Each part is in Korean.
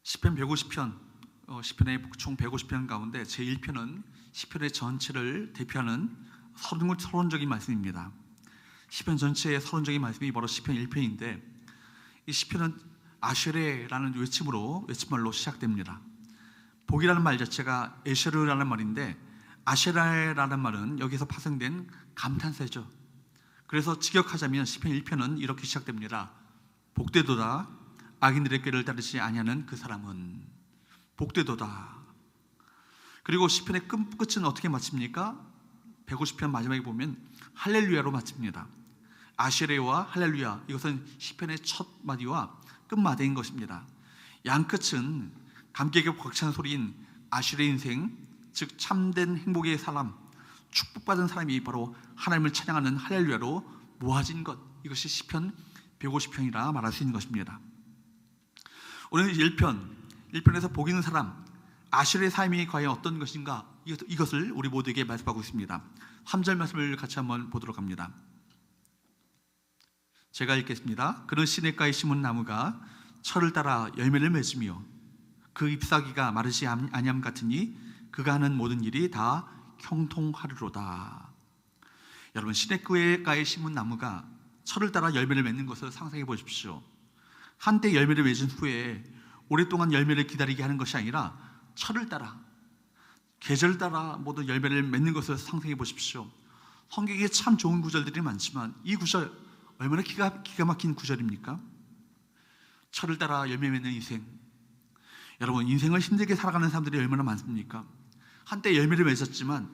시편 150편, 시편의 총 150편 가운데 제1편은 시편의 전체를 대표하는 서론적인 말씀입니다. 시편 전체의 서론적인 말씀이 바로 시편 1편인데, 이 시편은 아쉐레라는 외침말로 시작됩니다. 복이라는 말 자체가 에쉐르라는 말인데, 아쉐라라는 말은 여기서 파생된 감탄사죠. 그래서 직역하자면 시편 1편은 이렇게 시작됩니다. 복되도다, 악인들의 꾀를 따르지 아니하는 그 사람은. 복되도다. 그리고 시편의 끝은 어떻게 마칩니까? 150편 마지막에 보면 할렐루야로 마칩니다. 아쉐레와 할렐루야, 이것은 시편의 첫 마디와 끝 마디인 것입니다. 양 끝은 감격에 벅찬 소리인 아쉐레 인생, 즉 참된 행복의 사람, 축복받은 사람이 바로 하나님을 찬양하는 할렐루야로 모아진 것, 이것이 시편 150편이라 말할 수 있는 것입니다. 오늘 1편에서 복 있는 사람, 아쉐레의 삶이 과연 어떤 것인가, 이것을 우리 모두에게 말씀하고 있습니다. 3절 말씀을 같이 한번 보도록 합니다. 제가 읽겠습니다. 그는 시냇가에 심은 나무가 철을 따라 열매를 맺으며 그 잎사귀가 마르지 아니함 같으니 그가 하는 모든 일이 다 형통하리로다. 여러분, 시냇가에 심은 나무가 철을 따라 열매를 맺는 것을 상상해 보십시오. 한때 열매를 맺은 후에 오랫동안 열매를 기다리게 하는 것이 아니라 철을 따라, 계절 따라 모든 열매를 맺는 것을 상상해 보십시오. 성경에 참 좋은 구절들이 많지만 이 구절 얼마나 기가 막힌 구절입니까? 철을 따라 열매 맺는 인생. 여러분, 인생을 힘들게 살아가는 사람들이 얼마나 많습니까? 한때 열매를 맺었지만,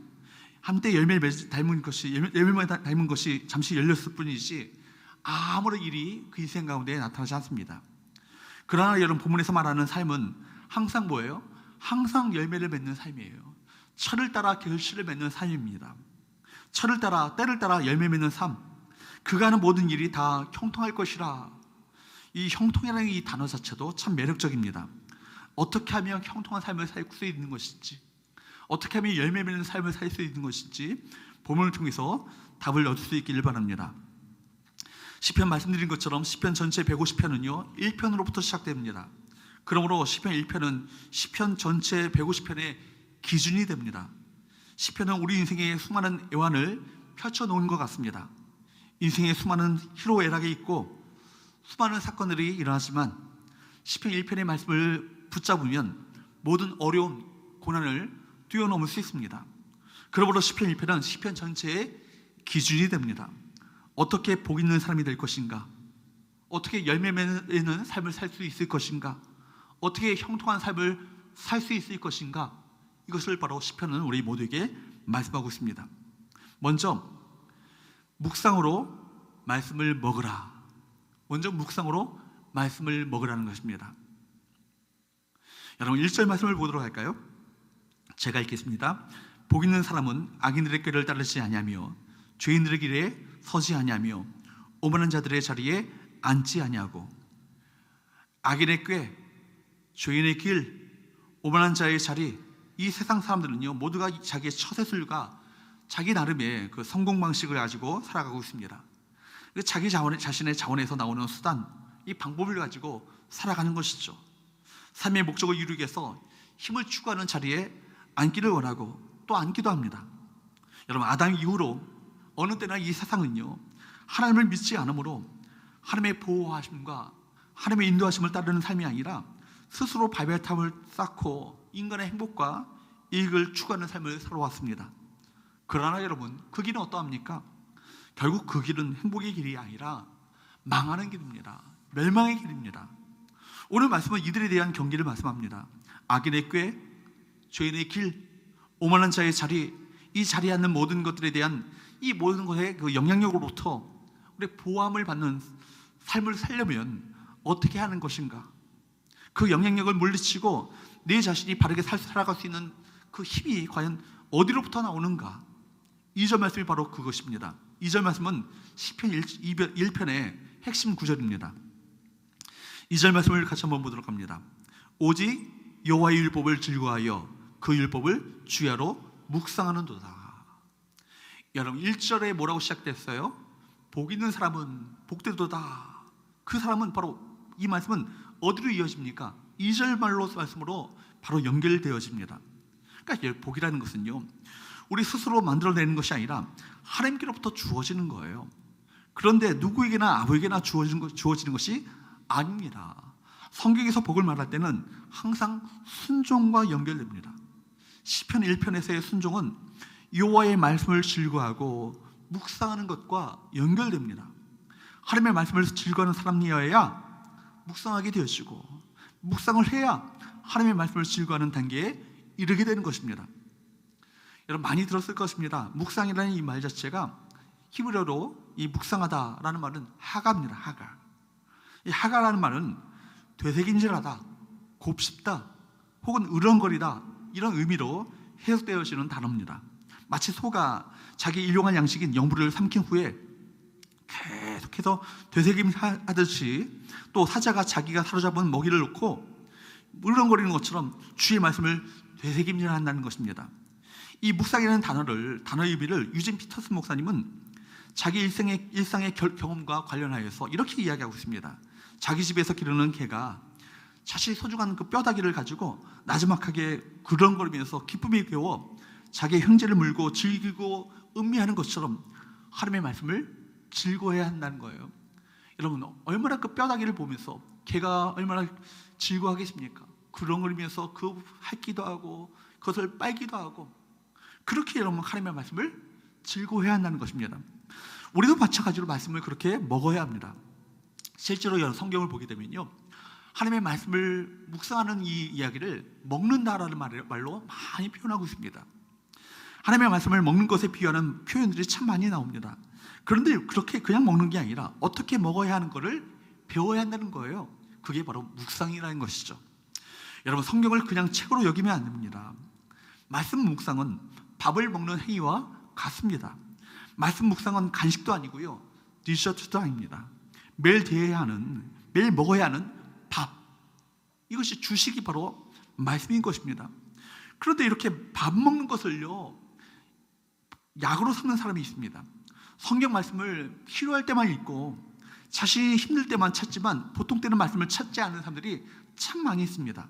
한때 열매를 닮은 것이 잠시 열렸을 뿐이지 아무런 일이 그 인생 가운데 나타나지 않습니다. 그러나 여러분, 본문에서 말하는 삶은 항상 뭐예요? 항상 열매를 맺는 삶이에요. 철을 따라 결실을 맺는 삶입니다. 철을 따라, 때를 따라 열매 맺는 삶. 그가 하는 모든 일이 다 형통할 것이라. 이 형통이라는 이 단어 자체도 참 매력적입니다. 어떻게 하면 형통한 삶을 살 수 있는 것인지, 어떻게 하면 열매 맺는 삶을 살 수 있는 것인지 본문을 통해서 답을 얻을 수 있기를 바랍니다. 시편 말씀드린 것처럼 시편 전체 150편은요 1편으로부터 시작됩니다. 그러므로 시편 1편은 시편 전체 150편의 기준이 됩니다. 시편은 우리 인생의 수많은 애환을 펼쳐놓은 것 같습니다. 인생의 수많은 희로애락이 있고 수많은 사건들이 일어나지만 시편 1편의 말씀을 붙잡으면 모든 어려움, 고난을 뛰어넘을 수 있습니다. 그러므로 시편 1편은 시편 전체의 기준이 됩니다. 어떻게 복 있는 사람이 될 것인가, 어떻게 열매 맺는 삶을 살 수 있을 것인가, 어떻게 형통한 삶을 살 수 있을 것인가, 이것을 바로 시편은 우리 모두에게 말씀하고 있습니다. 먼저 묵상으로 말씀을 먹으라. 먼저 묵상으로 말씀을 먹으라는 것입니다. 여러분, 1절 말씀을 보도록 할까요? 제가 읽겠습니다. 복 있는 사람은 악인들의 꾀를 따르지 아니하며 죄인들의 길에 서지 아니하며 오만한 자들의 자리에 앉지 아니하고. 악인의 꾀, 죄인의 길, 오만한 자의 자리, 이 세상 사람들은요 모두가 자기의 처세술과 자기 나름의 그 성공 방식을 가지고 살아가고 있습니다. 자기 자신의 자원에서 나오는 수단, 이 방법을 가지고 살아가는 것이죠. 삶의 목적을 이루기 위해서 힘을 추구하는 자리에 앉기를 원하고 또 앉기도 합니다. 여러분, 아담 이후로 어느 때나 이 세상은요 하나님을 믿지 않으므로 하나님의 보호하심과 하나님의 인도하심을 따르는 삶이 아니라 스스로 발베탑을 쌓고 인간의 행복과 이익을 추구하는 삶을 살아왔습니다. 그러나 여러분, 그 길은 어떠합니까? 결국 그 길은 행복의 길이 아니라 망하는 길입니다. 멸망의 길입니다. 오늘 말씀은 이들에 대한 경계를 말씀합니다. 악인의 꾀, 죄인의 길, 오만한 자의 자리, 이 자리에 앉는 모든 것들에 대한 이 모든 것의 그 영향력으로부터 우리 보호함을 받는 삶을 살려면 어떻게 하는 것인가? 그 영향력을 물리치고 내 자신이 바르게 살아갈 수 있는 그 힘이 과연 어디로부터 나오는가? 2절 말씀이 바로 그것입니다. 2절 말씀은 시편 1편의 핵심 구절입니다. 2절 말씀을 같이 한번 보도록 합니다. 오직 여호와의 율법을 즐거워하여 그 율법을 주야로 묵상하는도다. 여러분, 1절에 뭐라고 시작됐어요? 복 있는 사람은 복되도다. 그 사람은 바로, 이 말씀은 어디로 이어집니까? 2절 말씀으로 바로 연결되어집니다. 그러니까 복이라는 것은요, 우리 스스로 만들어내는 것이 아니라 하나님께로부터 주어지는 거예요. 그런데 누구에게나 아무에게나 주어지는 것이 아닙니다. 성경에서 복을 말할 때는 항상 순종과 연결됩니다. 시편 1편에서의 순종은 여호와의 말씀을 즐거워하고 묵상하는 것과 연결됩니다. 하나님의 말씀을 즐거워하는 사람이어야 묵상하게 되어지고, 묵상을 해야 하나님의 말씀을 즐거워하는 단계에 이르게 되는 것입니다. 여러분 많이 들었을 것입니다. 묵상이라는 이 말 자체가 히브리어로 이 묵상하다라는 말은 하가입니다. 하가. 이 하가라는 말은 되새김질하다, 곱씹다, 혹은 으렁거리다, 이런 의미로 해석되어지는 단어입니다. 마치 소가 자기 일용할 양식인 영부를 삼킨 후에 계속해서 되새김하듯이, 또 사자가 자기가 사로잡은 먹이를 놓고 으렁거리는 것처럼 주의 말씀을 되새김질한다는 것입니다. 이 묵상이라는 단어의 의미를 유진 피터슨 목사님은 자기 일상의 경험과 관련하여서 이렇게 이야기하고 있습니다. 자기 집에서 기르는 개가 자신이 소중한 그 뼈다귀를 가지고 나지막하게 그렁거리면서 기쁨이 배워 자기의 형제를 물고 즐기고 음미하는 것처럼 하나님의 말씀을 즐거워해야 한다는 거예요. 여러분 얼마나 그 뼈다귀를 보면서 개가 얼마나 즐거워하겠습니까? 그렁거리면서 그 핥기도 하고 그것을 빨기도 하고, 그렇게 여러분 하나님의 말씀을 즐거워해야 한다는 것입니다. 우리도 마찬가지로 말씀을 그렇게 먹어야 합니다. 실제로 성경을 보게 되면요, 하나님의 말씀을 묵상하는 이 이야기를 먹는다라는 말로 많이 표현하고 있습니다. 하나님의 말씀을 먹는 것에 비유하는 표현들이 참 많이 나옵니다. 그런데 그렇게 그냥 먹는 게 아니라 어떻게 먹어야 하는 것을 배워야 한다는 거예요. 그게 바로 묵상이라는 것이죠. 여러분 성경을 그냥 책으로 여기면 안 됩니다. 말씀 묵상은 밥을 먹는 행위와 같습니다. 말씀 묵상은 간식도 아니고요, 디저트도 아닙니다. 매일 먹어야 하는 밥, 이것이 주식이 바로 말씀인 것입니다. 그런데 이렇게 밥 먹는 것을요 약으로 삼는 사람이 있습니다. 성경 말씀을 필요할 때만 읽고 자신이 힘들 때만 찾지만 보통 때는 말씀을 찾지 않는 사람들이 참 많이 있습니다.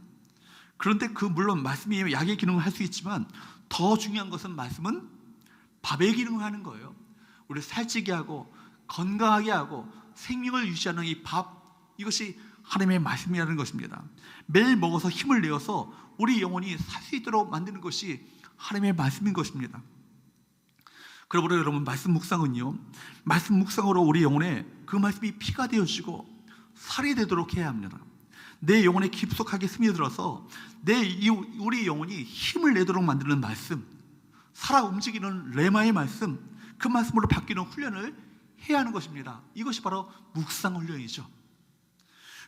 그런데 물론 말씀이 약의 기능을 할 수 있지만 더 중요한 것은 말씀은 밥의 기능을 하는 거예요. 우리를 살찌게 하고 건강하게 하고 생명을 유지하는 이 밥, 이것이 하나님의 말씀이라는 것입니다. 매일 먹어서 힘을 내어서 우리 영혼이 살 수 있도록 만드는 것이 하나님의 말씀인 것입니다. 그러므로 여러분 말씀 묵상은요, 말씀 묵상으로 우리 영혼에 그 말씀이 피가 되어지고 살이 되도록 해야 합니다. 내 영혼에 깊숙하게 스며들어서 우리 영혼이 힘을 내도록 만드는 말씀, 살아 움직이는 레마의 말씀, 그 말씀으로 바뀌는 훈련을 해야 하는 것입니다. 이것이 바로 묵상 훈련이죠.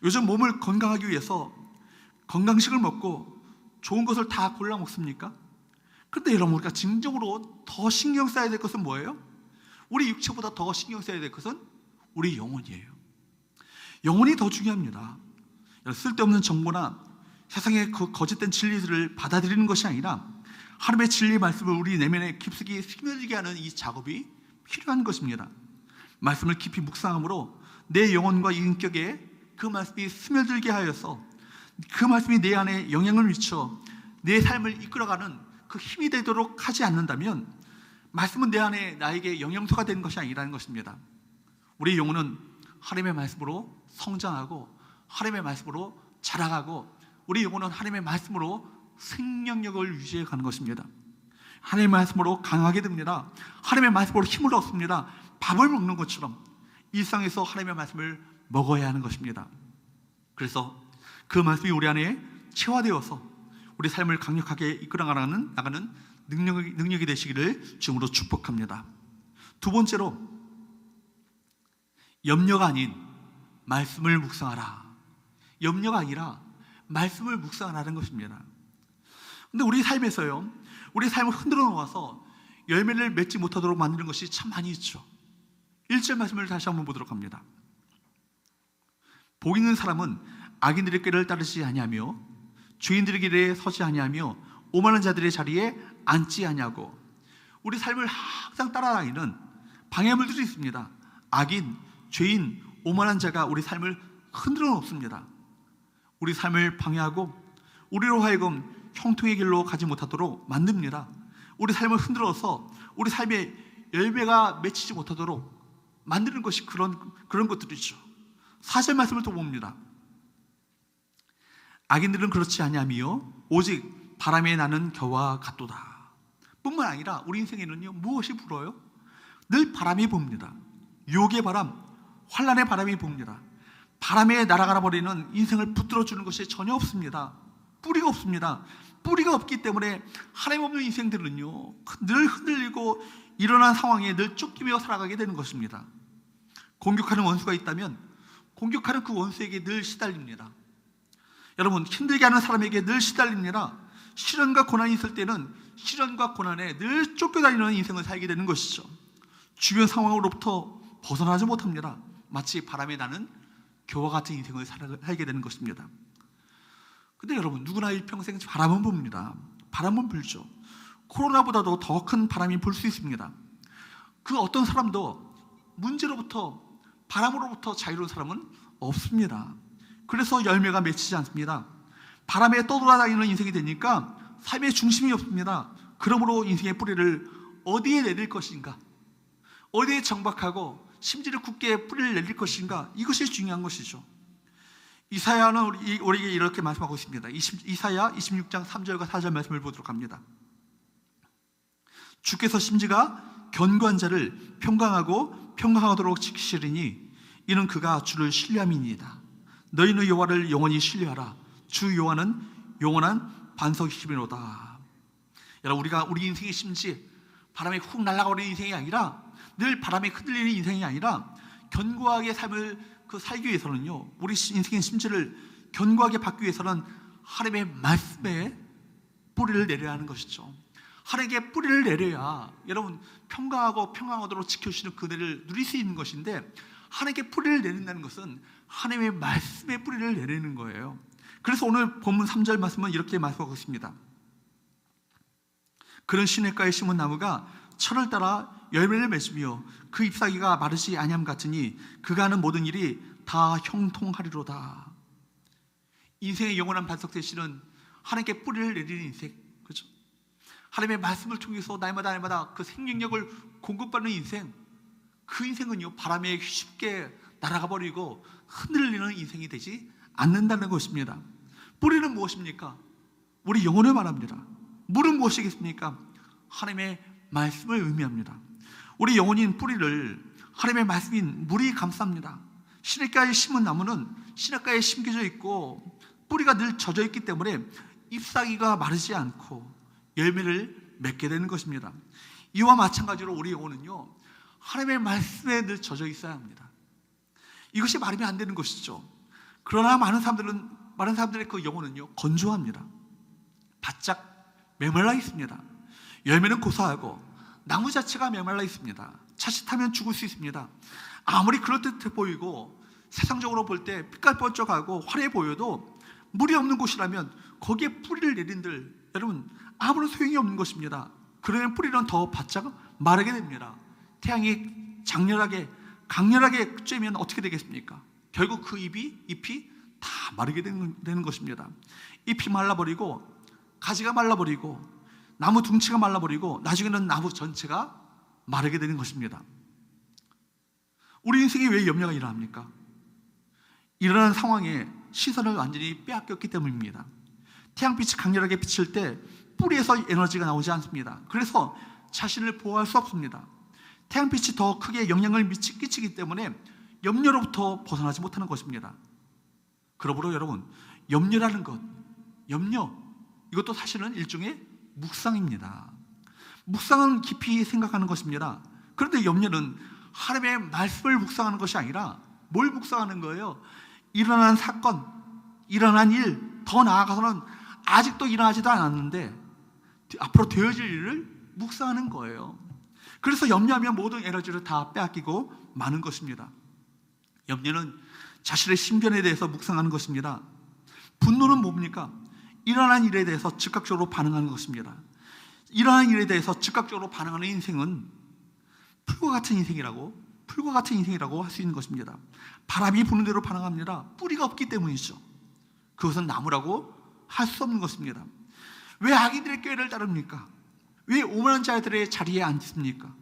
요즘 몸을 건강하기 위해서 건강식을 먹고 좋은 것을 다 골라 먹습니까? 그런데 여러분 우리가 진정으로 더 신경 써야 될 것은 뭐예요? 우리 육체보다 더 신경 써야 될 것은 우리 영혼이에요. 영혼이 더 중요합니다. 쓸데없는 정보나 세상의 그 거짓된 진리들을 받아들이는 것이 아니라 하나님의 진리의 말씀을 우리 내면에 깊숙이 스며들게 하는 이 작업이 필요한 것입니다. 말씀을 깊이 묵상함으로 내 영혼과 인격에 그 말씀이 스며들게 하여서 그 말씀이 내 안에 영향을 미쳐 내 삶을 이끌어가는 그 힘이 되도록 하지 않는다면 말씀은 내 안에 나에게 영양소가 되는 것이 아니라는 것입니다. 우리 영혼은 하나님의 말씀으로 성장하고 하나님의 말씀으로 자라가고 우리 영혼은 하나님의 말씀으로 생명력을 유지해 가는 것입니다. 하나님의 말씀으로 강하게 됩니다. 하나님의 말씀으로 힘을 얻습니다. 밥을 먹는 것처럼 일상에서 하나님의 말씀을 먹어야 하는 것입니다. 그래서 그 말씀이 우리 안에 체화되어서 우리 삶을 강력하게 이끌어 나가는 능력이 되시기를 주님으로 축복합니다. 두 번째로, 염려가 아닌 말씀을 묵상하라. 염려가 아니라 말씀을 묵상하라는 것입니다. 근데 우리 삶에서요, 우리 삶을 흔들어 놓아서 열매를 맺지 못하도록 만드는 것이 참 많이 있죠. 1절 말씀을 다시 한번 보도록 합니다. 복 있는 사람은 악인들의 꾀를 따르지 아니하며 죄인들의 길에 서지 아니하며 오만한 자들의 자리에 앉지 아니하고. 우리 삶을 항상 따라다니는 방해물들이 있습니다. 악인, 죄인, 오만한 자가 우리 삶을 흔들어 놓습니다. 우리 삶을 방해하고 우리로 하여금 형통의 길로 가지 못하도록 만듭니다. 우리 삶을 흔들어서 우리 삶에 열매가 맺히지 못하도록 만드는 것이 그런 것들이죠. 4절 말씀을 또 봅니다. 악인들은 그렇지 아니하며 오직 바람에 나는 겨와 같도다. 뿐만 아니라 우리 인생에는요, 무엇이 불어요? 늘 바람이 붑니다. 유혹의 바람, 환난의 바람이 붑니다. 바람에 날아가 버리는 인생을 붙들어주는 것이 전혀 없습니다. 뿌리가 없습니다. 뿌리가 없기 때문에 하나님 없는 인생들은요, 늘 흔들리고 일어난 상황에 늘 쫓기며 살아가게 되는 것입니다. 공격하는 원수가 있다면 공격하는 그 원수에게 늘 시달립니다. 여러분, 힘들게 하는 사람에게 늘 시달립니다. 시련과 고난이 있을 때는 시련과 고난에 늘 쫓겨다니는 인생을 살게 되는 것이죠. 주변 상황으로부터 벗어나지 못합니다. 마치 바람에 나는 겨와 같은 인생을 살게 되는 것입니다. 근데 여러분, 누구나 일평생 바람은 붑니다. 바람은 불죠. 코로나보다도 더 큰 바람이 불 수 있습니다. 그 어떤 사람도 문제로부터, 바람으로부터 자유로운 사람은 없습니다. 그래서 열매가 맺히지 않습니다. 바람에 떠돌아다니는 인생이 되니까 삶의 중심이 없습니다. 그러므로 인생의 뿌리를 어디에 내릴 것인가, 어디에 정박하고 심지를 굳게 뿌리를 내릴 것인가, 이것이 중요한 것이죠. 이사야는 우리에게 이렇게 말씀하고 있습니다. 이사야 26장 3절과 4절 말씀을 보도록 합니다. 주께서 심지가 견고한 자를 평강하도록 지키시리니 이는 그가 주를 신뢰함이니이다. 너희는 여호와를 영원히 신뢰하라. 주 여호와는 영원한 반석이시미로다. 여러분, 우리 인생의 심지 바람에 훅 날아가버리는 인생이 아니라, 늘 바람에 흔들리는 인생이 아니라 견고하게 삶을 살기 위해서는요, 우리 인생의 심지를 견고하게 받기 위해서는 하나님의 말씀에 뿌리를 내려야 하는 것이죠. 하나님께 뿌리를 내려야 여러분 평강하도록 지켜주시는 그대를 누릴 수 있는 것인데, 하나님께 뿌리를 내린다는 것은 하나님의 말씀에 뿌리를 내리는 거예요. 그래서 오늘 본문 3절 말씀은 이렇게 말씀하고 있습니다. 그런 시냇가에 심은 나무가 철을 따라 열매를 맺으며 그 잎사귀가 마르지 아니함 같으니 그가 하는 모든 일이 다 형통하리로다. 인생의 영원한 반석 되시는 하나님께 뿌리를 내리는 인생, 그렇죠? 하나님의 말씀을 통해서 날마다 그 생명력을 공급받는 인생, 그 인생은요, 바람에 쉽게 날아가 버리고 흔들리는 인생이 되지 않는다는 것입니다. 뿌리는 무엇입니까? 우리 영혼을 말합니다. 물은 무엇이겠습니까? 하나님의 말씀을 의미합니다. 우리 영혼인 뿌리를 하나님의 말씀인 물이 감쌉니다. 시냇가에 심은 나무는 시냇가에 심겨져 있고 뿌리가 늘 젖어 있기 때문에 잎사귀가 마르지 않고 열매를 맺게 되는 것입니다. 이와 마찬가지로 우리 영혼은요, 하나님의 말씀에 늘 젖어 있어야 합니다. 이것이 말이면 안 되는 것이죠. 그러나 많은 사람들의 그 영혼은요, 건조합니다. 바짝 메말라 있습니다. 열매는 고사하고 나무 자체가 메말라 있습니다. 자칫하면 죽을 수 있습니다. 아무리 그럴듯해 보이고 세상적으로 볼 때 빛깔번쩍하고 화려해 보여도 물이 없는 곳이라면 거기에 뿌리를 내린들 여러분 아무런 소용이 없는 것입니다. 그러면 뿌리는 더 바짝 마르게 됩니다. 태양이 강렬하게 쬐면 어떻게 되겠습니까? 결국 그 잎이 다 마르게 되는 것입니다. 잎이 말라버리고 가지가 말라버리고 나무 둥치가 말라버리고 나중에는 나무 전체가 마르게 되는 것입니다. 우리 인생에 왜 염려가 일어납니까? 일어나는 상황에 시선을 완전히 빼앗겼기 때문입니다. 태양빛이 강렬하게 비칠 때 뿌리에서 에너지가 나오지 않습니다. 그래서 자신을 보호할 수 없습니다. 태양빛이 더 크게 영향을 끼치기 때문에 염려로부터 벗어나지 못하는 것입니다. 그러므로 여러분, 염려라는 것, 이것도 사실은 일종의 묵상입니다. 묵상은 깊이 생각하는 것입니다. 그런데 염려는 하나님의 말씀을 묵상하는 것이 아니라 뭘 묵상하는 거예요? 일어난 사건, 일어난 일, 더 나아가서는 아직도 일어나지도 않았는데 앞으로 되어질 일을 묵상하는 거예요. 그래서 염려하면 모든 에너지를 다 빼앗기고 마는 것입니다. 염려는 자신의 신변에 대해서 묵상하는 것입니다. 분노는 뭡니까? 일어난 일에 대해서 즉각적으로 반응하는 것입니다. 일어난 일에 대해서 즉각적으로 반응하는 인생은 풀과 같은 인생이라고 할 수 있는 것입니다. 바람이 부는 대로 반응합니다. 뿌리가 없기 때문이죠. 그것은 나무라고 할 수 없는 것입니다. 왜 악인들의 꾀를 따릅니까? 왜 오만한 자들의 자리에 앉습니까?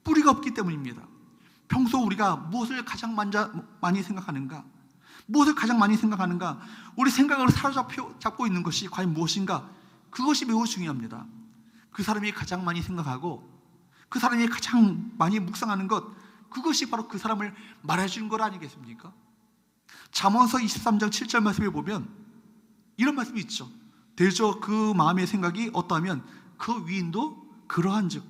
뿌리가 없기 때문입니다. 평소 우리가 무엇을 가장 많이 생각하는가? 무엇을 가장 많이 생각하는가? 우리 생각을 사로잡고 있는 것이 과연 무엇인가? 그것이 매우 중요합니다. 그 사람이 가장 많이 생각하고 그 사람이 가장 많이 묵상하는 것, 그것이 바로 그 사람을 말해주는 것 아니겠습니까? 잠언서 23장 7절 말씀에 보면 이런 말씀이 있죠. 대저 그 마음의 생각이 어떠하면 그 위인도 그러한즉.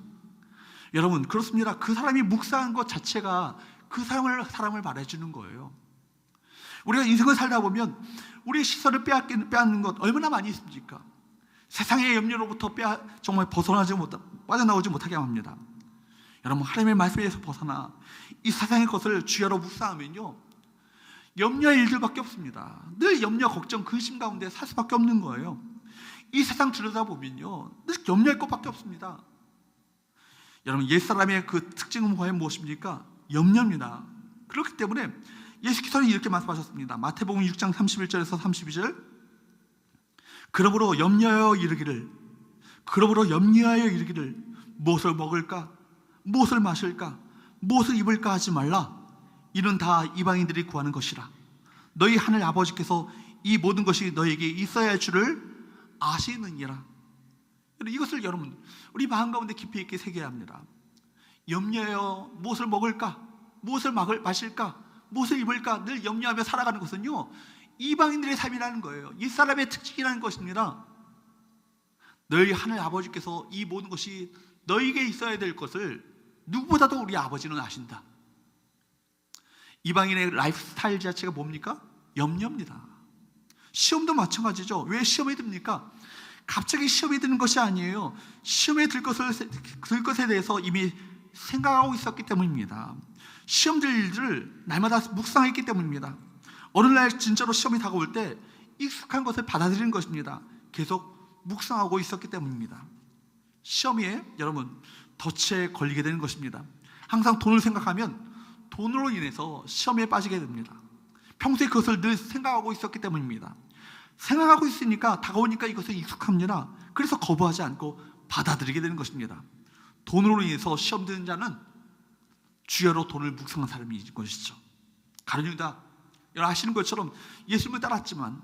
여러분, 그렇습니다. 그 사람이 묵상한 것 자체가 그 사람을 말해주는 거예요. 우리가 인생을 살다 보면 우리의 시선을 빼앗는 것 얼마나 많이 있습니까? 세상의 염려로부터 정말 빠져나오지 못하게 합니다. 여러분, 하나님의 말씀에서 벗어나 이 세상의 것을 주야로 묵상하면요, 염려의 일들밖에 없습니다. 늘 염려, 걱정, 근심 가운데 살 수밖에 없는 거예요. 이 세상 들여다보면요, 늘 염려할 것밖에 없습니다. 여러분, 옛사람의 그 특징은 과연 무엇입니까? 염려입니다. 그렇기 때문에 예수께서는 이렇게 말씀하셨습니다. 마태복음 6장 31절에서 32절, 그러므로 염려하여 이르기를 무엇을 먹을까? 무엇을 마실까? 무엇을 입을까 하지 말라. 이는 다 이방인들이 구하는 것이라. 너희 하늘 아버지께서 이 모든 것이 너에게 있어야 할 줄을 아시느니라. 이것을 여러분, 우리 마음 가운데 깊이 있게 새겨야 합니다. 염려해요. 무엇을 먹을까? 무엇을 마실까? 무엇을 입을까? 늘 염려하며 살아가는 것은요, 이방인들의 삶이라는 거예요. 이 사람의 특징이라는 것입니다. 너희 하늘 아버지께서 이 모든 것이 너에게 있어야 될 것을 누구보다도 우리 아버지는 아신다. 이방인의 라이프 스타일 자체가 뭡니까? 염려입니다. 시험도 마찬가지죠. 왜 시험에 듭니까? 갑자기 시험에 드는 것이 아니에요. 시험에 들 것에 대해서 이미 생각하고 있었기 때문입니다. 시험 들 일들을 날마다 묵상했기 때문입니다. 어느 날 진짜로 시험이 다가올 때 익숙한 것을 받아들이는 것입니다. 계속 묵상하고 있었기 때문입니다. 시험에 여러분 덫에 걸리게 되는 것입니다. 항상 돈을 생각하면 돈으로 인해서 시험에 빠지게 됩니다. 평소에 그것을 늘 생각하고 있었기 때문입니다. 생각하고 있으니까 다가오니까 이것은 익숙합니다. 그래서 거부하지 않고 받아들이게 되는 것입니다. 돈으로 인해서 시험 드는 자는 주야로 돈을 묵상한 사람이 것이죠. 가룟 유다, 여러분 아시는 것처럼 예수님을 따랐지만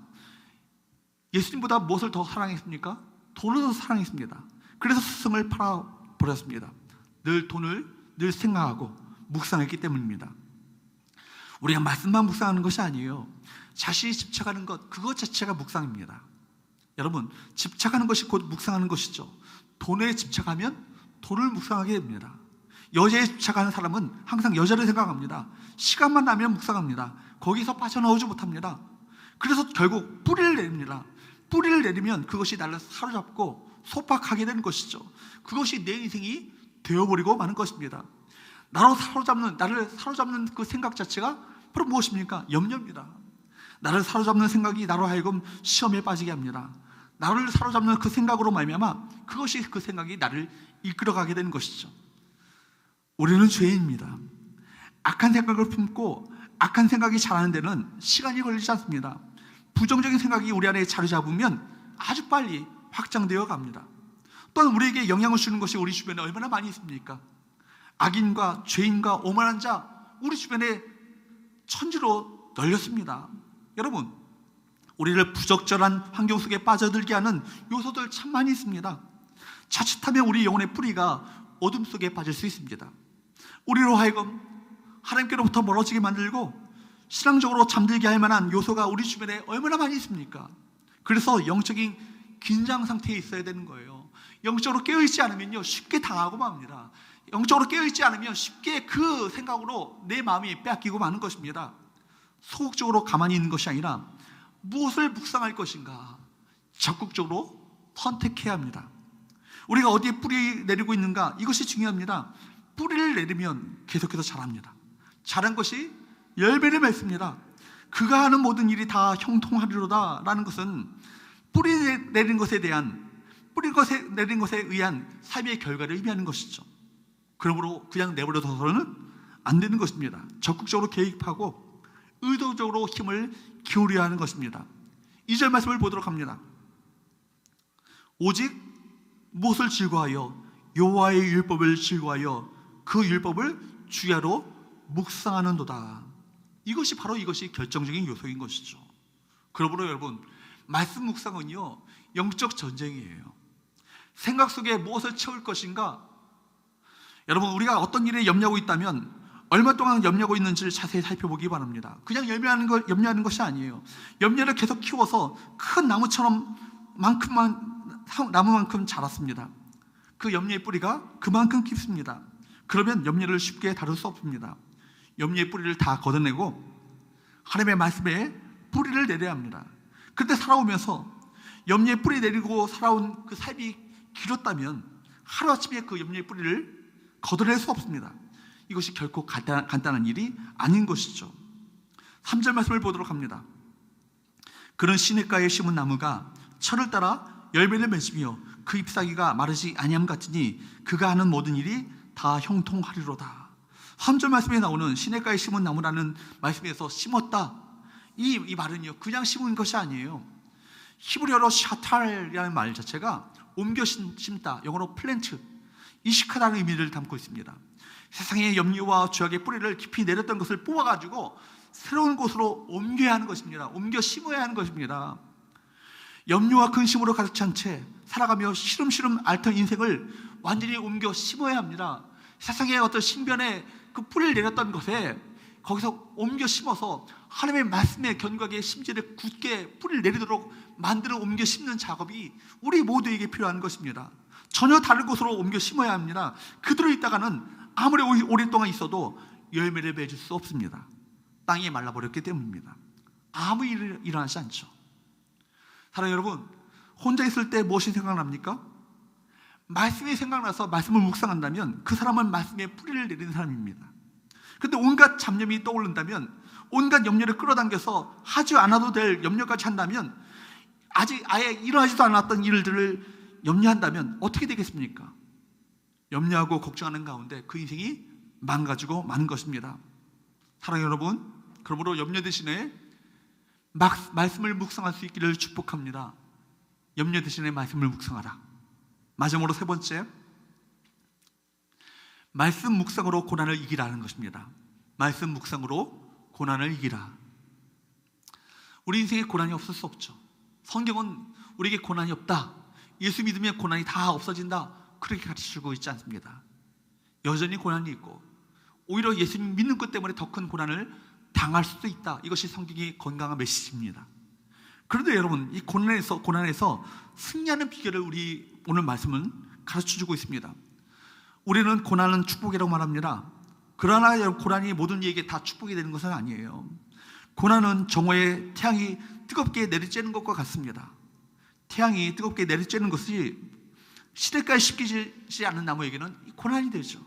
예수님보다 무엇을 더 사랑했습니까? 돈을 더 사랑했습니다. 그래서 스승을 팔아버렸습니다. 늘 돈을 늘 생각하고 묵상했기 때문입니다. 우리가 말씀만 묵상하는 것이 아니에요. 자신이 집착하는 것, 그것 자체가 묵상입니다. 여러분, 집착하는 것이 곧 묵상하는 것이죠. 돈에 집착하면 돈을 묵상하게 됩니다. 여자에 집착하는 사람은 항상 여자를 생각합니다. 시간만 나면 묵상합니다. 거기서 빠져나오지 못합니다. 그래서 결국 뿌리를 내립니다. 뿌리를 내리면 그것이 나를 사로잡고 속박하게 되는 것이죠. 그것이 내 인생이 되어버리고 마는 것입니다. 나를 사로잡는 그 생각 자체가 바로 무엇입니까? 염려입니다. 나를 사로잡는 생각이 나로 하여금 시험에 빠지게 합니다. 나를 사로잡는 그 생각으로 말미암아 그것이 그 생각이 나를 이끌어가게 되는 것이죠. 우리는 죄인입니다. 악한 생각을 품고 악한 생각이 자라는 데는 시간이 걸리지 않습니다. 부정적인 생각이 우리 안에 자리 잡으면 아주 빨리 확장되어 갑니다. 또한 우리에게 영향을 주는 것이 우리 주변에 얼마나 많이 있습니까? 악인과 죄인과 오만한 자, 우리 주변에 천지로 널렸습니다. 여러분, 우리를 부적절한 환경 속에 빠져들게 하는 요소들 참 많이 있습니다. 자칫하면 우리 영혼의 뿌리가 어둠 속에 빠질 수 있습니다. 우리로 하여금 하나님께로부터 멀어지게 만들고 신앙적으로 잠들게 할 만한 요소가 우리 주변에 얼마나 많이 있습니까? 그래서 영적인 긴장 상태에 있어야 되는 거예요. 영적으로 깨어있지 않으면요, 쉽게 당하고 맙니다. 영적으로 깨어있지 않으면 쉽게 그 생각으로 내 마음이 빼앗기고 마는 것입니다. 소극적으로 가만히 있는 것이 아니라 무엇을 묵상할 것인가 적극적으로 선택해야 합니다. 우리가 어디에 뿌리 내리고 있는가, 이것이 중요합니다. 뿌리를 내리면 계속해서 자랍니다. 자란 것이 열매를 맺습니다. 그가 하는 모든 일이 다 형통하리로다 라는 것은 뿌리 내린 것에 의한 삶의 결과를 의미하는 것이죠. 그러므로 그냥 내버려둬서는 안 되는 것입니다. 적극적으로 개입하고 의도적으로 힘을 기울여야 하는 것입니다. 2절 말씀을 보도록 합니다. 오직 무엇을 즐거워하여? 여호와의 율법을 즐거워하여 그 율법을 주야로 묵상하는도다. 이것이 바로 이것이 결정적인 요소인 것이죠. 그러므로 여러분, 말씀 묵상은요, 영적 전쟁이에요. 생각 속에 무엇을 채울 것인가? 여러분, 우리가 어떤 일에 염려하고 있다면 얼마 동안 염려하고 있는지를 자세히 살펴보기 바랍니다. 그냥 염려하는 것이 아니에요. 염려를 계속 키워서 큰 나무만큼 자랐습니다. 그 염려의 뿌리가 그만큼 깊습니다. 그러면 염려를 쉽게 다룰 수 없습니다. 염려의 뿌리를 다 걷어내고 하나님의 말씀에 뿌리를 내려야 합니다. 그런데 살아오면서 염려의 뿌리 내리고 살아온 그 삶이 길었다면 하루아침에 그 염려의 뿌리를 걷어낼 수 없습니다. 이것이 결코 간단한 일이 아닌 것이죠. 3절 말씀을 보도록 합니다. 그는 시냇가에 심은 나무가 철을 따라 열매를 맺으며 그 잎사귀가 마르지 아니함 같으니 그가 하는 모든 일이 다 형통하리로다. 3절 말씀에 나오는 시냇가에 심은 나무라는 말씀에서 심었다, 이 말은요, 그냥 심은 것이 아니에요. 히브리어로 샤탈이라는 말 자체가 옮겨 심다, 영어로 플랜트, 이식하다는 의미를 담고 있습니다. 세상의 염려와 죄악의 뿌리를 깊이 내렸던 것을 뽑아가지고 새로운 곳으로 옮겨야 하는 것입니다. 옮겨 심어야 하는 것입니다. 염려와 근심으로 가득 찬 채 살아가며 시름시름 앓던 인생을 완전히 옮겨 심어야 합니다. 세상의 어떤 신변에 그 뿌리를 내렸던 것에 거기서 옮겨 심어서 하나님의 말씀에 견고하게 심지를 굳게 뿌리를 내리도록 만들어 옮겨 심는 작업이 우리 모두에게 필요한 것입니다. 전혀 다른 곳으로 옮겨 심어야 합니다. 그대로 있다가는 아무리 오랫동안 있어도 열매를 맺을 수 없습니다. 땅이 말라버렸기 때문입니다. 아무 일이 일어나지 않죠. 사랑하는 여러분, 혼자 있을 때 무엇이 생각납니까? 말씀이 생각나서 말씀을 묵상한다면 그 사람은 말씀에 뿌리를 내리는 사람입니다. 그런데 온갖 잡념이 떠오른다면, 온갖 염려를 끌어당겨서 하지 않아도 될 염려까지 한다면, 아직 아예 일어나지도 않았던 일들을 염려한다면 어떻게 되겠습니까? 염려하고 걱정하는 가운데 그 인생이 망가지고 마는 것입니다. 사랑하는 여러분, 그러므로 염려 대신에 말씀을 묵상할 수 있기를 축복합니다. 염려 대신에 말씀을 묵상하라. 마지막으로 세 번째, 말씀 묵상으로 고난을 이기라는 것입니다. 말씀 묵상으로 고난을 이기라. 우리 인생에 고난이 없을 수 없죠. 성경은 우리에게 고난이 없다, 예수 믿으면 고난이 다 없어진다, 그렇게 가르쳐주고 있지 않습니다. 여전히 고난이 있고 오히려 예수님 믿는 것 때문에 더 큰 고난을 당할 수도 있다. 이것이 성경의 건강한 메시지입니다. 그런데 여러분, 이 고난에서 승리하는 비결을 우리 오늘 말씀은 가르쳐주고 있습니다. 우리는 고난은 축복이라고 말합니다. 그러나 고난이 모든 이에게 다 축복이 되는 것은 아니에요. 고난은 정오에 태양이 뜨겁게 내리쬐는 것과 같습니다. 태양이 뜨겁게 내리쬐는 것이 시냇가에 심겨지지 않은 나무에게는 고난이 되죠.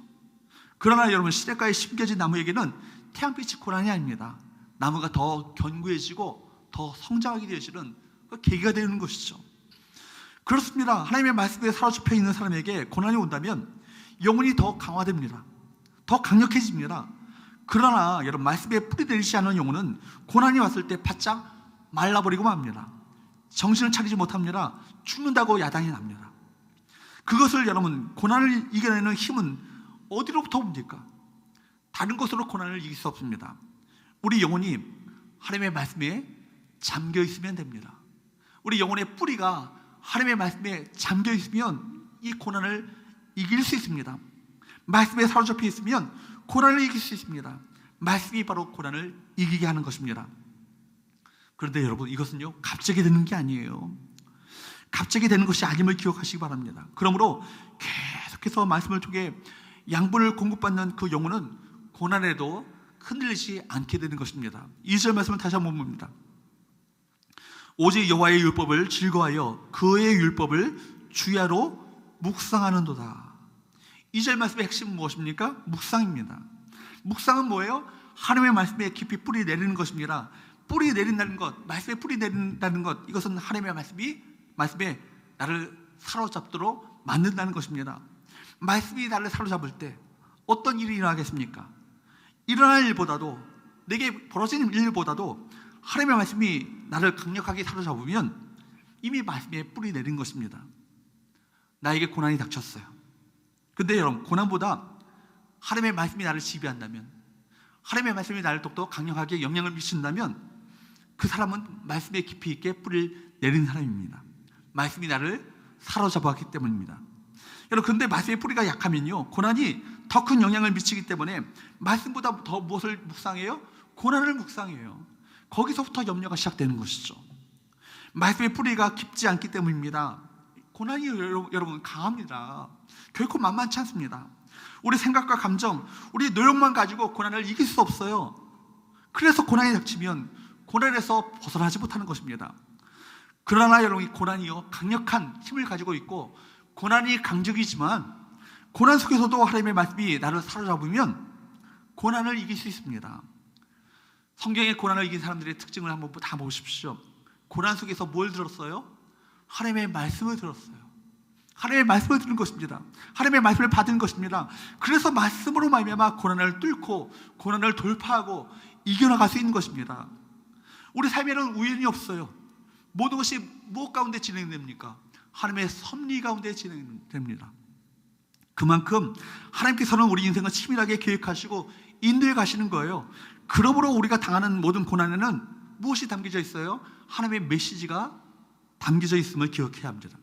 그러나 여러분, 시냇가에 심겨진 나무에게는 태양빛이 고난이 아닙니다. 나무가 더 견고해지고 더 성장하게 되어지는 계기가 되는 것이죠. 그렇습니다. 하나님의 말씀에 사로잡혀 있는 사람에게 고난이 온다면 영혼이 더 강화됩니다. 더 강력해집니다. 그러나 여러분, 말씀에 뿌리 내리지 않은 영혼은 고난이 왔을 때 바짝 말라버리고 맙니다. 정신을 차리지 못합니다. 죽는다고 야단이 납니다. 그것을 여러분, 고난을 이겨내는 힘은 어디로부터 옵니까? 다른 것으로 고난을 이길 수 없습니다. 우리 영혼이 하나님의 말씀에 잠겨 있으면 됩니다. 우리 영혼의 뿌리가 하나님의 말씀에 잠겨 있으면 이 고난을 이길 수 있습니다. 말씀에 사로잡혀 있으면 고난을 이길 수 있습니다. 말씀이 바로 고난을 이기게 하는 것입니다. 그런데 여러분, 이것은요, 갑자기 되는 게 아니에요. 갑자기 되는 것이 아님을 기억하시기 바랍니다. 그러므로 계속해서 말씀을 통해 양분을 공급받는 그 영혼은 고난에도 흔들리지 않게 되는 것입니다. 2절 말씀을 다시 한번 봅니다. 오직 여호와의 율법을 즐거워하여 그의 율법을 주야로 묵상하는도다. 2절 말씀의 핵심은 무엇입니까? 묵상입니다. 묵상은 뭐예요? 하나님의 말씀에 깊이 뿌리 내리는 것입니다. 뿌리 내린다는 것, 말씀에 뿌리 내린다는 것, 이것은 하나님의 말씀에 나를 사로잡도록 만든다는 것입니다. 말씀이 나를 사로잡을 때 어떤 일이 일어나겠습니까? 일어날 일보다도, 내게 벌어지는 일보다도 하나님의 말씀이 나를 강력하게 사로잡으면 이미 말씀에 뿌리 내린 것입니다. 나에게 고난이 닥쳤어요. 근데 여러분, 고난보다 하나님의 말씀이 나를 지배한다면, 하나님의 말씀이 나를 더욱더 강력하게 영향을 미친다면 그 사람은 말씀에 깊이 있게 뿌리를 내린 사람입니다. 말씀이 나를 사로잡았기 때문입니다. 여러분, 근데 말씀의 뿌리가 약하면요, 고난이 더 큰 영향을 미치기 때문에 말씀보다 더 무엇을 묵상해요? 고난을 묵상해요. 거기서부터 염려가 시작되는 것이죠. 말씀의 뿌리가 깊지 않기 때문입니다. 고난이 여러분 강합니다. 결코 만만치 않습니다. 우리 생각과 감정, 우리 노력만 가지고 고난을 이길 수 없어요. 그래서 고난이 닥치면 고난에서 벗어나지 못하는 것입니다. 그러나 여러분, 이 고난이요, 강력한 힘을 가지고 있고 고난이 강적이지만 고난 속에서도 하나님의 말씀이 나를 사로잡으면 고난을 이길 수 있습니다. 성경의 고난을 이긴 사람들의 특징을 한번 다 보십시오. 고난 속에서 뭘 들었어요? 하나님의 말씀을 들었어요. 하나님의 말씀을 들은 것입니다. 하나님의 말씀을 받은 것입니다. 그래서 말씀으로 말미암아 고난을 뚫고 고난을 돌파하고 이겨나갈 수 있는 것입니다. 우리 삶에는 우연이 없어요. 모든 것이 무엇 가운데 진행됩니까? 하나님의 섭리 가운데 진행됩니다. 그만큼 하나님께서는 우리 인생을 치밀하게 계획하시고 인도해 가시는 거예요. 그러므로 우리가 당하는 모든 고난에는 무엇이 담겨져 있어요? 하나님의 메시지가 담겨져 있음을 기억해야 합니다.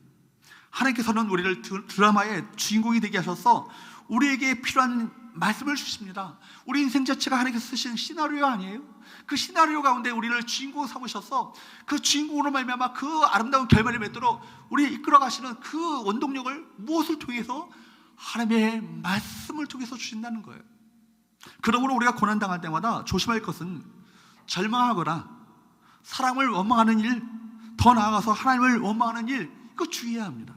하나님께서는 우리를 드라마의 주인공이 되게 하셔서 우리에게 필요한 말씀을 주십니다. 우리 인생 자체가 하나님께서 쓰신 시나리오 아니에요? 그 시나리오 가운데 우리를 주인공 삼으셔서 그 주인공으로 말미암아 그 아름다운 결말을 맺도록 우리를 이끌어 가시는 그 원동력을 무엇을 통해서? 하나님의 말씀을 통해서 주신다는 거예요. 그러므로 우리가 고난당할 때마다 조심할 것은 절망하거나 사람을 원망하는 일, 더 나아가서 하나님을 원망하는 일, 이거 주의해야 합니다.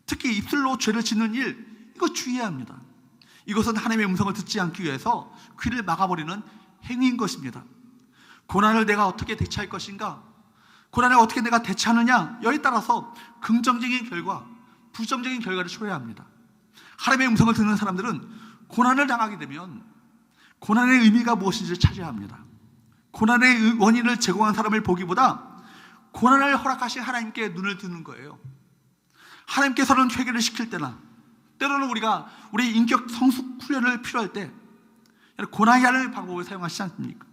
특히 입술로 죄를 짓는 일, 이거 주의해야 합니다. 이것은 하나님의 음성을 듣지 않기 위해서 귀를 막아버리는 행위인 것입니다. 고난을 내가 어떻게 대처할 것인가, 고난을 어떻게 내가 대처하느냐, 여기에 따라서 긍정적인 결과, 부정적인 결과를 초래해야 합니다. 하나님의 음성을 듣는 사람들은 고난을 당하게 되면 고난의 의미가 무엇인지를 찾아야 합니다. 고난의 원인을 제공한 사람을 보기보다 고난을 허락하신 하나님께 눈을 드는 거예요. 하나님께서는 회개를 시킬 때나 때로는 우리가 우리 인격 성숙 훈련을 필요할 때 고난이라는 방법을 사용하시지 않습니까?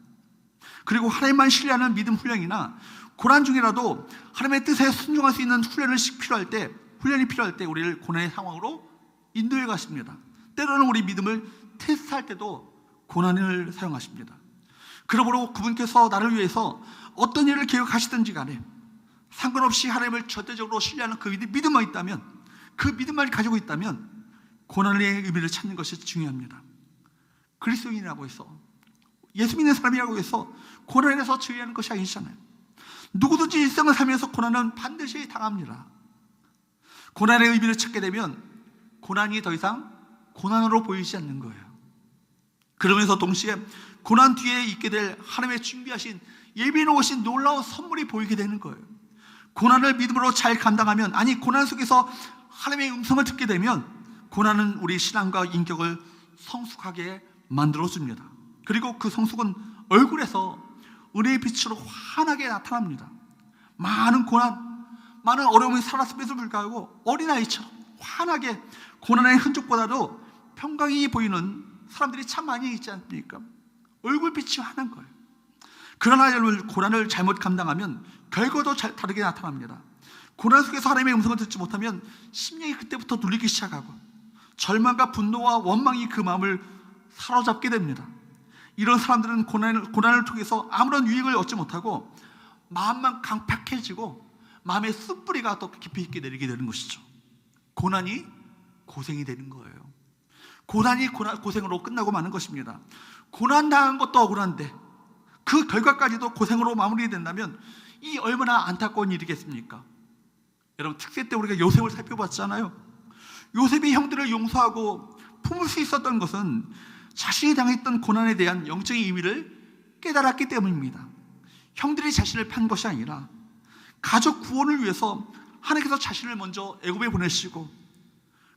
그리고 하나님만 신뢰하는 믿음 훈련이나 고난 중이라도 하나님의 뜻에 순종할 수 있는 훈련이 필요할 때 우리를 고난의 상황으로 인도해 가십니다. 때로는 우리 믿음을 테스트할 때도 고난을 사용하십니다. 그러므로 그분께서 나를 위해서 어떤 일을 계획하시든지 간에 상관없이 하나님을 절대적으로 신뢰하는 그 믿음만 있다면, 그 믿음만 가지고 있다면 고난의 의미를 찾는 것이 중요합니다. 그리스도인이라고 해서, 예수 믿는 사람이라고 해서 고난에서 주의하는 것이 아니잖아요. 누구든지 일생을 살면서 고난은 반드시 당합니다. 고난의 의미를 찾게 되면 고난이 더 이상 고난으로 보이지 않는 거예요. 그러면서 동시에 고난 뒤에 있게 될 하나님의 준비하신 예비해 놓으신 놀라운 선물이 보이게 되는 거예요. 고난을 믿음으로 잘 감당하면, 아니 고난 속에서 하나님의 음성을 듣게 되면 고난은 우리 신앙과 인격을 성숙하게 만들어줍니다. 그리고 그 성숙은 얼굴에서 은혜의 빛으로 환하게 나타납니다. 많은 고난, 많은 어려움이 살았음에도 불구하고 어린아이처럼 환하게 고난의 흔적보다도 평강이 보이는 사람들이 참 많이 있지 않습니까? 얼굴빛이 환한 거예요. 그러나 여러분, 고난을 잘못 감당하면 결과도 다르게 나타납니다. 고난 속에서 하나님의 음성을 듣지 못하면 심령이 그때부터 눌리기 시작하고 절망과 분노와 원망이 그 마음을 사로잡게 됩니다. 이런 사람들은 고난을 통해서 아무런 유익을 얻지 못하고 마음만 강팍해지고 마음의 숯불이가 더 깊이 있게 내리게 되는 것이죠. 고난이 고생이 되는 거예요. 고난이 고생으로 끝나고 마는 것입니다. 고난당한 것도 억울한데 그 결과까지도 고생으로 마무리된다면 이 얼마나 안타까운 일이겠습니까? 여러분, 특세 때 우리가 요셉을 살펴봤잖아요. 요셉이 형들을 용서하고 품을 수 있었던 것은 자신이 당했던 고난에 대한 영적인 의미를 깨달았기 때문입니다. 형들이 자신을 판 것이 아니라 가족 구원을 위해서 하나님께서 자신을 먼저 애굽에 보내시고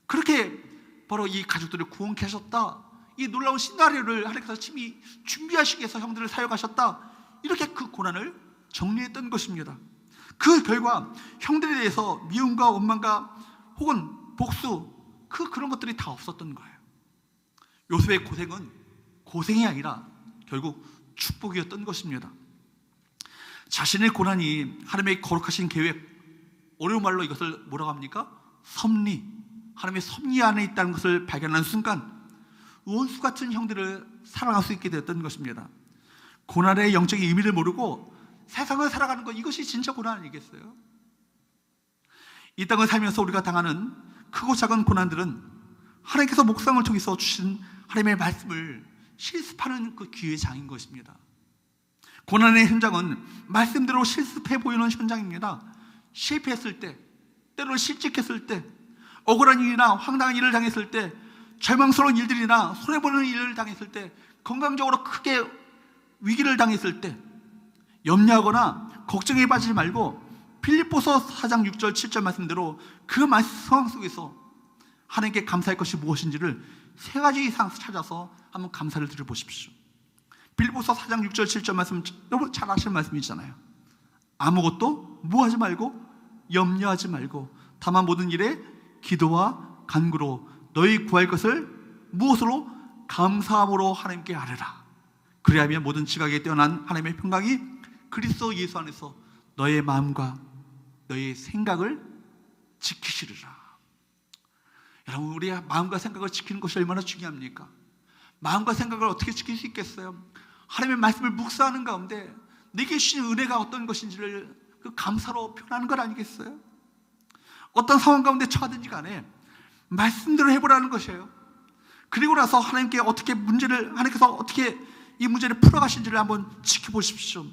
그렇게 바로 이 가족들을 구원케 하셨다, 이 놀라운 시나리오를 하나님께서 친히 준비하시기 위해서 형들을 사용하셨다, 이렇게 그 고난을 정리했던 것입니다. 그 결과 형들에 대해서 미움과 원망과 혹은 복수, 그런 것들이 다 없었던 거예요. 요셉의 고생은 고생이 아니라 결국 축복이었던 것입니다. 자신의 고난이 하나님의 거룩하신 계획, 어려운 말로 이것을 뭐라고 합니까? 섭리, 하나님의 섭리 안에 있다는 것을 발견하는 순간 원수 같은 형들을 사랑할 수 있게 되었던 것입니다. 고난의 영적인 의미를 모르고 세상을 살아가는 것, 이것이 진짜 고난 아니겠어요? 이 땅을 살면서 우리가 당하는 크고 작은 고난들은 하나님께서 목상을 통해서 주신 하나님의 말씀을 실습하는 그 기회의 장인 것입니다. 고난의 현장은 말씀대로 실습해 보이는 현장입니다. 실패했을 때, 때로는 실직했을 때, 억울한 일이나 황당한 일을 당했을 때, 절망스러운 일들이나 손해보는 일을 당했을 때, 건강적으로 크게 위기를 당했을 때 염려하거나 걱정에 빠지지 말고 빌립보서 4장 6절 7절 말씀대로 그 상황 속에서 하나님께 감사할 것이 무엇인지를 3가지 이상 찾아서 한번 감사를 드려보십시오. 빌립보서 4장 6절 7절 말씀, 여러분 잘 아시는 말씀이잖아요. 아무것도 무하지 말고 염려하지 말고 다만 모든 일에 기도와 간구로 너희 구할 것을 무엇으로? 감사함으로 하나님께 아뢰라. 그리하면 모든 지각에 뛰어난 하나님의 평강이 그리스도 예수 안에서 너의 마음과 너의 생각을 지키시리라. 여러분, 우리의 마음과 생각을 지키는 것이 얼마나 중요합니까? 마음과 생각을 어떻게 지킬 수 있겠어요? 하나님의 말씀을 묵상하는 가운데 내게 주신 은혜가 어떤 것인지를 그 감사로 표현하는 것 아니겠어요? 어떤 상황 가운데 처하든지 간에 말씀대로 해보라는 것이에요. 그리고 나서 하나님께 하나님께서 어떻게 이 문제를 풀어가신지를 한번 지켜보십시오.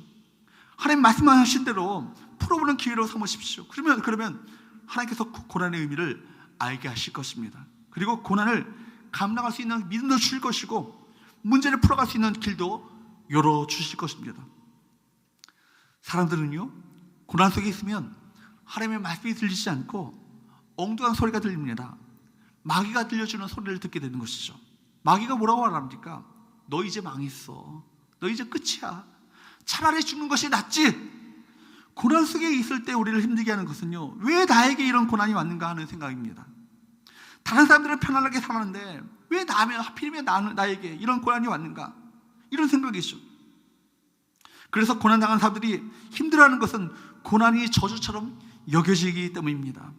하나님 말씀하신 대로 풀어보는 기회로 삼으십시오. 그러면 하나님께서 고난의 의미를 알게 하실 것입니다. 그리고 고난을 감당할 수 있는 믿음도 주실 것이고 문제를 풀어갈 수 있는 길도 열어주실 것입니다. 사람들은요, 고난 속에 있으면 하나님의 말씀이 들리지 않고 엉뚱한 소리가 들립니다. 마귀가 들려주는 소리를 듣게 되는 것이죠. 마귀가 뭐라고 말합니까? 너 이제 망했어. 너 이제 끝이야. 차라리 죽는 것이 낫지. 고난 속에 있을 때 우리를 힘들게 하는 것은요, 왜 나에게 이런 고난이 왔는가 하는 생각입니다. 다른 사람들은 편안하게 살았는데 왜 하필이면 나에게 이런 고난이 왔는가, 이런 생각이죠. 그래서 고난당한 사람들이 힘들어하는 것은 고난이 저주처럼 여겨지기 때문입니다.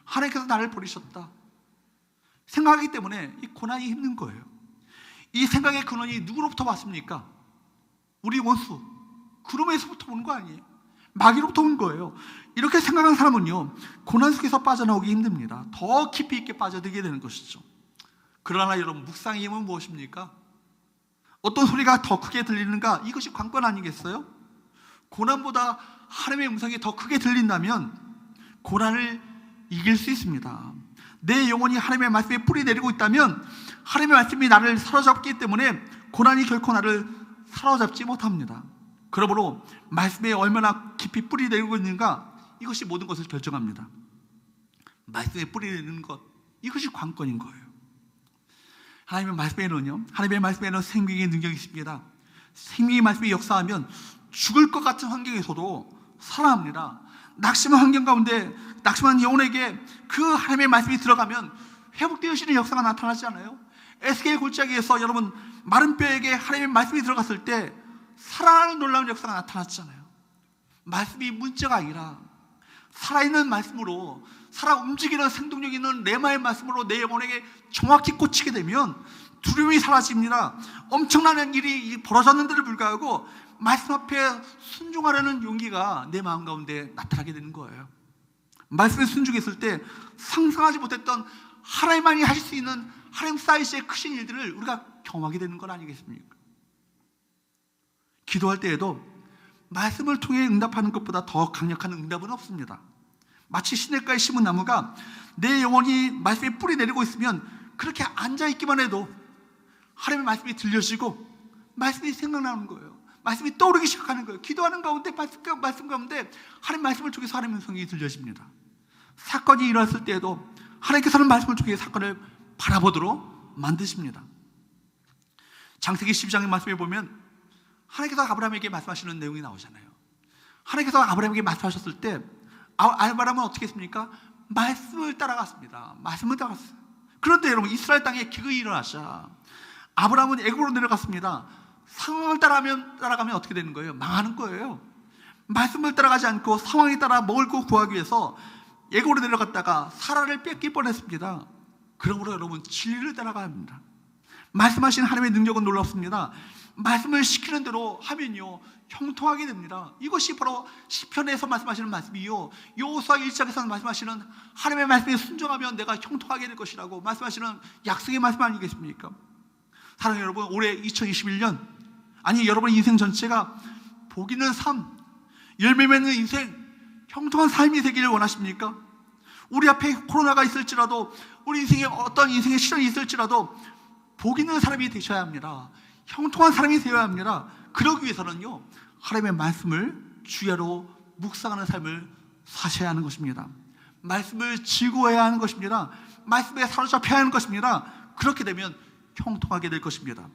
하나님께서 나를 버리셨다 생각하기 때문에 이 고난이 힘든 거예요. 이 생각의 근원이 누구로부터 왔습니까? 우리 원수, 그놈에서부터 온 거 아니에요? 마귀로부터 온 거예요. 이렇게 생각하는 사람은요, 고난 속에서 빠져나오기 힘듭니다. 더 깊이 있게 빠져들게 되는 것이죠. 그러나 여러분, 묵상의 힘은 무엇입니까? 어떤 소리가 더 크게 들리는가? 이것이 관건 아니겠어요? 고난보다 하나님의 음성이 더 크게 들린다면 고난을 이길 수 있습니다. 내 영혼이 하나님의 말씀에 뿌리 내리고 있다면 하나님의 말씀이 나를 사로잡기 때문에 고난이 결코 나를 사로잡지 못합니다. 그러므로 말씀에 얼마나 깊이 뿌리 내리고 있는가, 이것이 모든 것을 결정합니다. 말씀에 뿌리 내리는 것, 이것이 관건인 거예요. 하나님의 말씀에는 생명의 능력이 있습니다. 생명의 말씀이 역사하면 죽을 것 같은 환경에서도 살아납니다. 낙심한 환경 가운데 낙심한 영혼에게 그 하나님의 말씀이 들어가면 회복되어지는 역사가 나타나지 않아요? 에스겔 골짜기에서 여러분, 마른 뼈에게 하나님의 말씀이 들어갔을 때 살아나는 놀라운 역사가 나타났잖아요. 말씀이 문제가 아니라 살아있는 말씀으로, 살아 움직이는 생동력 있는 레마의 말씀으로 내 영혼에게 정확히 꽂히게 되면 두려움이 사라집니다. 엄청난 일이 벌어졌는데도 불구하고 말씀 앞에 순종하려는 용기가 내 마음 가운데 나타나게 되는 거예요. 말씀에 순종했을 때 상상하지 못했던 하나님만이 하실 수 있는 하나님 사이즈의 크신 일들을 우리가 경험하게 되는 건 아니겠습니까? 기도할 때에도 말씀을 통해 응답하는 것보다 더 강력한 응답은 없습니다. 마치 시냇가에 심은 나무가 내 영혼이 말씀에 뿌리 내리고 있으면 그렇게 앉아있기만 해도 하나님의 말씀이 들려지고 말씀이 생각나는 거예요. 말씀이 떠오르기 시작하는 거예요. 기도하는 가운데 말씀 가운데 하나님 말씀을 통해서 하나님의 음성이 들려집니다. 사건이 일어났을 때에도 하나님께서는 말씀을 통해 사건을 바라보도록 만드십니다. 창세기 12장의 말씀에 보면 하나님께서 아브라함에게 말씀하시는 내용이 나오잖아요. 하나님께서 아브라함에게 말씀하셨을 때 아브라함은 어떻게 했습니까? 말씀을 따라갔습니다. 말씀을 따라갔어요. 그런데 여러분, 이스라엘 땅에 기근이 일어나자 아브라함은 애굽으로 내려갔습니다. 상황을 따라가면 어떻게 되는 거예요? 망하는 거예요. 말씀을 따라가지 않고 상황에 따라 먹을 거 구하기 위해서 애굽으로 내려갔다가 사라를 뺏길 뻔했습니다. 그러므로 여러분, 진리를 따라가야 합니다. 말씀하신 하나님의 능력은 놀랍습니다. 말씀을 시키는 대로 하면요, 형통하게 됩니다. 이것이 바로 시편에서 말씀하시는 말씀이요, 여호수아 1장에서 말씀하시는 하나님의 말씀에 순종하면 내가 형통하게 될 것이라고 말씀하시는 약속의 말씀 아니겠습니까? 사랑하는 여러분, 올해 2021년, 아니 여러분의 인생 전체가 복 있는 삶, 열매 맺는 인생, 형통한 삶이 되기를 원하십니까? 우리 앞에 코로나가 있을지라도, 우리 인생에 어떤 인생의 시련이 있을지라도 복 있는 사람이 되셔야 합니다. 형통한 사람이 되어야 합니다. 그러기 위해서는요, 하나님의 말씀을 주야로 묵상하는 삶을 사셔야 하는 것입니다. 말씀을 즐거워해야 하는 것입니다. 말씀에 사로잡혀야 하는 것입니다. 그렇게 되면 형통하게 될 것입니다.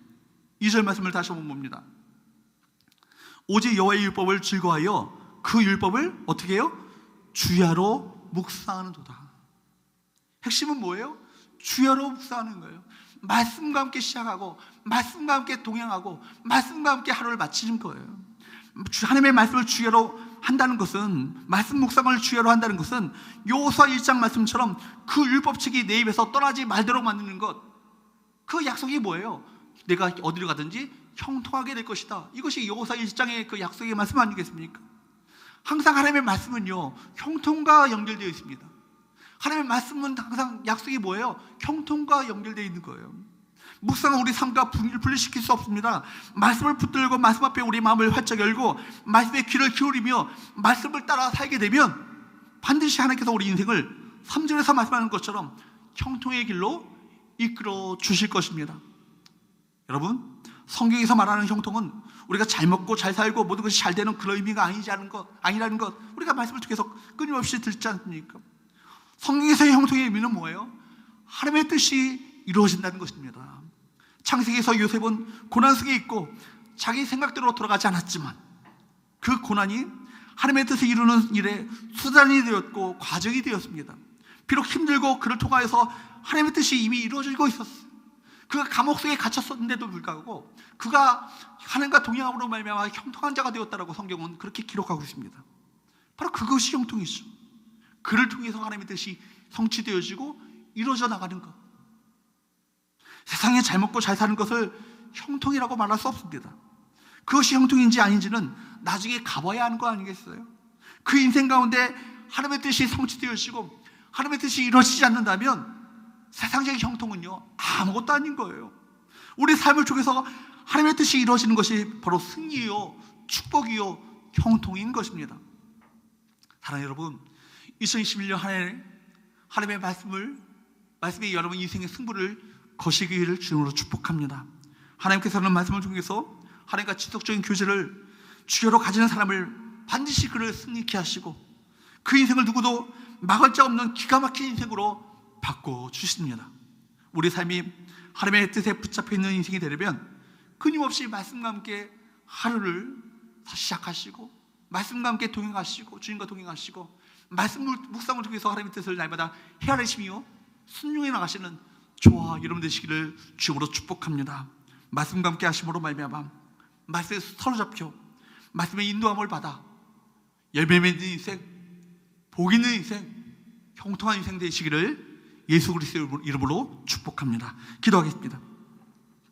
2절 말씀을 다시 한번 봅니다. 오직 여호와의 율법을 즐거워하여 그 율법을 어떻게 해요? 주야로 묵상하는도다. 핵심은 뭐예요? 주야로 묵상하는 거예요. 말씀과 함께 시작하고 말씀과 함께 동행하고 말씀과 함께 하루를 마치는 거예요. 하나님의 말씀을 주야로 한다는 것은, 말씀 묵상을 주야로 한다는 것은 여호수아 1장 말씀처럼 그 율법책이 내 입에서 떠나지 말도록 만드는 것, 그 약속이 뭐예요? 내가 어디로 가든지 형통하게 될 것이다. 이것이 여호수아 1장의 그 약속의 말씀 아니겠습니까? 항상 하나님의 말씀은요, 형통과 연결되어 있습니다. 하나님의 말씀은 항상 약속이 뭐예요? 형통과 연결되어 있는 거예요. 묵상은 우리 삶과 분리시킬 수 없습니다. 말씀을 붙들고 말씀 앞에 우리 마음을 활짝 열고 말씀에 귀를 기울이며 말씀을 따라 살게 되면 반드시 하나님께서 우리 인생을 3절에서 말씀하는 것처럼 형통의 길로 이끌어 주실 것입니다. 여러분, 성경에서 말하는 형통은 우리가 잘 먹고 잘 살고 모든 것이 잘 되는 그런 의미가 아니라는 것, 우리가 말씀을 통해서 끊임없이 듣지 않습니까? 성경에서의 형통의 의미는 뭐예요? 하나님의 뜻이 이루어진다는 것입니다. 창세기에서 요셉은 고난 속에 있고 자기 생각대로 돌아가지 않았지만 그 고난이 하나님의 뜻을 이루는 일에 수단이 되었고 과정이 되었습니다. 비록 힘들고 그를 통하여서 하나님의 뜻이 이미 이루어지고 있었어요. 그가 감옥 속에 갇혔었는데도 불구하고 그가 하나님과 동행함으로 말미암아 형통한 자가 되었다라고 성경은 그렇게 기록하고 있습니다. 바로 그것이 형통이죠. 그를 통해서 하나님의 뜻이 성취되어지고 이루어져 나가는 것. 세상에 잘 먹고 잘 사는 것을 형통이라고 말할 수 없습니다. 그것이 형통인지 아닌지는 나중에 가봐야 하는 거 아니겠어요? 그 인생 가운데 하나님의 뜻이 성취되어지고 하나님의 뜻이 이루어지지 않는다면 세상적인 형통은요, 아무것도 아닌 거예요. 우리 삶을 통해서 하나님의 뜻이 이루어지는 것이 바로 승리요, 축복이요, 형통인 것입니다. 사랑하는 여러분, 2021년 한 해 하나님의 말씀이 여러분 인생의 승부를 거시기를 주님으로 축복합니다. 하나님께서는 말씀을 통해서 하나님과 지속적인 교제를 주여로 가지는 사람을 반드시 그를 승리케 하시고 그 인생을 누구도 막을 자 없는 기가 막힌 인생으로 바꿔주십니다. 우리 삶이 하나님의 뜻에 붙잡혀 있는 인생이 되려면 끊임없이 말씀과 함께 하루를 시작하시고 말씀과 함께 동행하시고 주님과 동행하시고 말씀 묵상을 통해서 하나님의 뜻을 날마다 헤아리시며 순종해 나가시는 저와 여러분 되시기를 주님으로 축복합니다. 말씀과 함께 하심으로 말미암아 말씀에 사로잡혀 말씀의 인도함을 받아 열매 맺는 인생, 복 있는 인생, 형통한 인생 되시기를 예수 그리스도의 이름으로 축복합니다. 기도하겠습니다.